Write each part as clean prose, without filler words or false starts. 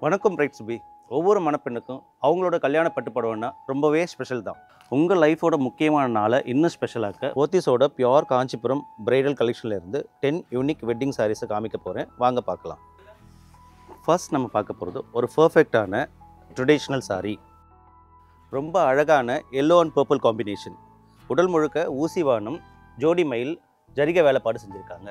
வணக்கம் brides B. ஒவ்வொரு மணப்பெண்ணுக்கும் அவங்களோட கல்யாண பட்டுப்படவைன்னா ரொம்பவே ஸ்பெஷல் தான். உங்கள் லைஃபோட முக்கியமான நாளை இன்னும் ஸ்பெஷலாக்க போத்தீஸோட பியோர் காஞ்சிபுரம் பிரைடல் கலெக்ஷன்லேருந்து 10 யூனிக் வெட்டிங் சாரீஸை காமிக்க போகிறேன். வாங்க பார்க்கலாம். ஃபர்ஸ்ட் நம்ம பார்க்க போகிறது ஒரு பர்ஃபெக்டான ட்ரெடிஷ்னல் சாரீ. ரொம்ப அழகான எல்லோ அண்ட் பர்பிள் காம்பினேஷன். உடல் முழுக்க ஊசி வானம் ஜோடி மயில் ஜரிகை வேலைப்பாடு செஞ்சுருக்காங்க.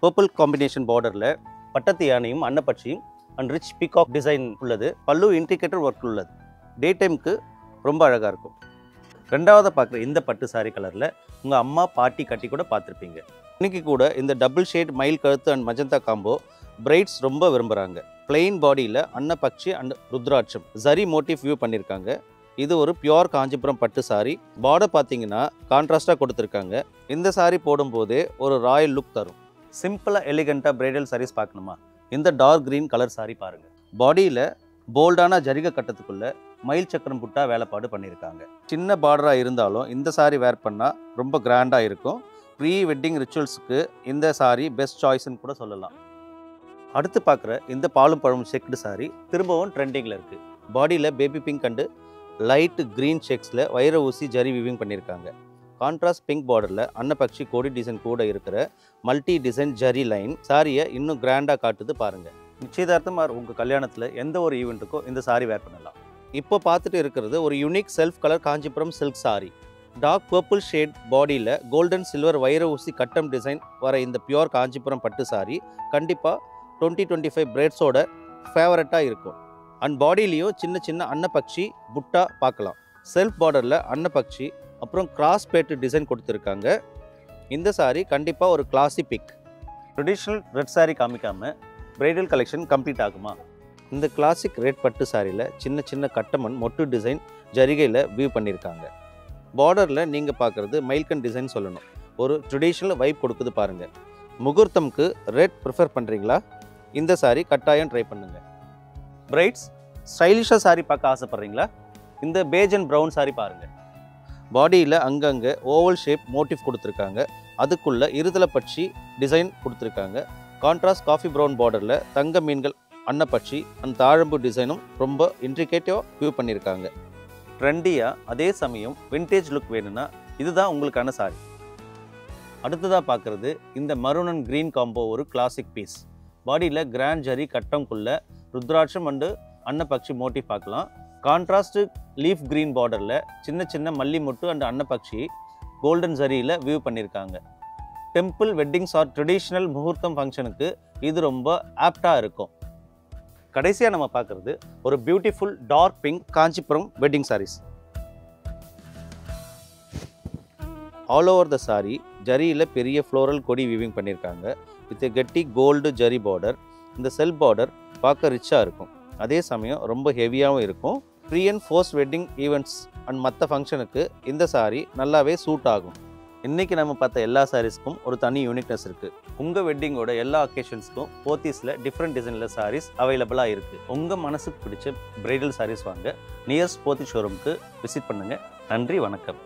பர்பிள் காம்பினேஷன் பார்டரில் பட்டத்து யானையும் அன்னப்பட்சியும் அண்ட் ரிச் பீகாக் டிசைன் உள்ளது. பல்லு இன்ட்ரிகேட்டட் ஒர்க் உள்ளது. டே டைமுக்கு ரொம்ப அழகாக இருக்கும். ரெண்டாவது பார்க்குற இந்த பட்டு சாரி கலரில் உங்கள் அம்மா பாட்டி கட்டி கூட பார்த்துருப்பீங்க. இன்றைக்கி கூட இந்த டபுள் ஷேட் மயில் கழுத்து அண்ட் மஜந்தா காம்போ பிரைட்ஸ் ரொம்ப விரும்புகிறாங்க. பிளெயின் பாடியில் அன்னப்பட்சி and rudraksha zari motive view பண்ணியிருக்காங்க. இது ஒரு பியோர் காஞ்சிபுரம் பட்டு சாரி. பார்டர் பார்த்தீங்கன்னா கான்ட்ராஸ்டாக கொடுத்துருக்காங்க. இந்த சாரி போடும்போதே ஒரு ராயல் லுக் தரும். சிம்பிளாக எலிகண்ட்டாக பிரைடல் சாரீஸ் பார்க்கணுமா, இந்த டார்க் க்ரீன் கலர் சாரி பாருங்கள். பாடியில் போல்டான ஜரிகை கட்டத்துக்குள்ளே மயில் சக்கரம் புட்டா வேலைப்பாடு பண்ணியிருக்காங்க. சின்ன பார்டராக இருந்தாலும் இந்த சாரி வேர் பண்ணால் ரொம்ப கிராண்டாக இருக்கும். ப்ரீ வெட்டிங் ரிச்சுவல்ஸுக்கு இந்த சாரி பெஸ்ட் சாய்ஸ்ன்னு கூட சொல்லலாம். அடுத்து பார்க்குற இந்த பாலும் பழமும் செக்குடு சாரி திரும்பவும் ட்ரெண்டிங்கில் இருக்குது. பாடியில் baby pink and light green செக்ஸில் வைர ஊசி ஜரி வீவிங் பண்ணியிருக்காங்க. கான்ட்ராஸ்ட் பிங்க் பார்டரில் அன்னப்பட்சி கோடி டிசைன் கூட இருக்கிற மல்டி டிசைன் ஜரி லைன் சாரியை இன்னும் கிராண்டாக காட்டுது பாருங்கள். நிச்சயதார்த்தமாக உங்கள் கல்யாணத்தில் எந்த ஒரு ஈவெண்ட்டுக்கோ இந்த சாரி வேர் பண்ணலாம். இப்போ பார்த்துட்டு இருக்கிறது ஒரு unique self colour Kanchipuram silk sari. Dark purple shade பாடியில் கோல்டன் சில்வர் வைர ஊசி கட்டம் டிசைன் வர இந்த பியோர் காஞ்சிபுரம் பட்டு சாரி கண்டிப்பாக 2025 பிரைட்ஸோட ஃபேவரட்டாக இருக்கும். அண்ட் பாடியிலையும் சின்ன சின்ன அன்னப்பட்சி புட்டா பார்க்கலாம். செல்ஃப் பார்டரில் அன்னப்பட்சி அப்புறம் கிராஸ் பேட்டு டிசைன் கொடுத்துருக்காங்க. இந்த சாரி கண்டிப்பாக ஒரு classy pick. Traditional red sari காமிக்காமல் பிரைடல் கலெக்ஷன் கம்ப்ளீட் ஆகுமா? இந்த கிளாசிக் ரெட் பட்டு சாரியில் சின்ன சின்ன கட்டமன் மொட்டு டிசைன் ஜரிகையில் வியூ பண்ணியிருக்காங்க. பார்டரில் நீங்கள் பார்க்குறது மைல்கன் டிசைன் சொல்லணும். ஒரு ட்ரெடிஷ்னல் வைப் கொடுக்குது பாருங்கள். முகூர்த்தம்க்கு ரெட் ப்ரிஃபர் பண்ணுறீங்களா? இந்த சாரி கட்டாயம் ட்ரை பண்ணுங்கள். பிரைட்ஸ் ஸ்டைலிஷாக சாரி பார்க்க ஆசைப்பட்றீங்களா? இந்த பேஜ் அண்ட் ப்ரௌன் சாரி பாருங்கள். பாடியில் அங்கங்கே ஓவல் ஷேப் மோட்டிவ் கொடுத்துருக்காங்க. அதுக்குள்ளே இருதலை பட்சி டிசைன் கொடுத்துருக்காங்க. கான்ட்ராஸ்ட் காஃபி ப்ரௌன் பார்டரில் தங்க மீன்கள் அன்னப்பட்சி அந்த தாழம்பு டிசைனும் ரொம்ப இன்ட்ரிகேட்டிவாக வியூ பண்ணியிருக்காங்க. ட்ரெண்டியாக அதே சமயம் விண்டேஜ் லுக் வேணும்னா இதுதான் உங்களுக்கான சாரி. அடுத்ததாக பார்க்குறது இந்த மரூன் அண்ட் க்ரீன் காம்போ ஒரு கிளாசிக் பீஸ். பாடியில் grand zari கட்டம்குள்ளே rudraksha and அன்னப்பட்சி motive பார்க்கலாம். கான்ட்ராஸ்ட் லீஃப் க்ரீன் பார்டரில் சின்ன சின்ன மல்லி மொட்டு அண்ட் அன்னப்பட்சி கோல்டன் ஜரியில் வியூ பண்ணியிருக்காங்க. டெம்பிள் வெட்டிங்ஸ் ஆர் ட்ரெடிஷ்னல் முகூர்த்தம் ஃபங்க்ஷனுக்கு இது ரொம்ப ஆப்டாக இருக்கும். கடைசியாக நம்ம பார்க்குறது ஒரு beautiful dark pink Kanchipuram wedding saris. All over the sari ஜரியில் பெரிய ஃப்ளோரல் கொடி வீவிங் பண்ணியிருக்காங்க. வித் கெட்டி கோல்டு ஜரி பார்டர். இந்த செல்ஃப் பார்டர் பார்க்க ரிச்சாக இருக்கும். அதே சமயம் ரொம்ப ஹெவியாகவும் இருக்கும். Pre and post wedding events and மற்ற ஃபங்க்ஷனுக்கு இந்த சாரீ நல்லாவே சூட் ஆகும். இன்றைக்கி நம்ம பார்த்த எல்லா சாரீஸ்க்கும் ஒரு தனி யூனிக்னஸ் இருக்குது. உங்கள் வெட்டிங்கோட எல்லா அக்கேஷன்ஸ்க்கும் போத்தீஸில் டிஃப்ரெண்ட் டிசைனில் சாரீஸ் அவைலபிளாக இருக்குது. உங்கள் மனசுக்கு பிடிச்ச பிரைடல் சாரீஸ் வாங்க நியர்ஸ்ட் போத்தீஸ் ஷோரூமுக்கு விசிட் பண்ணுங்கள். நன்றி, வணக்கம்.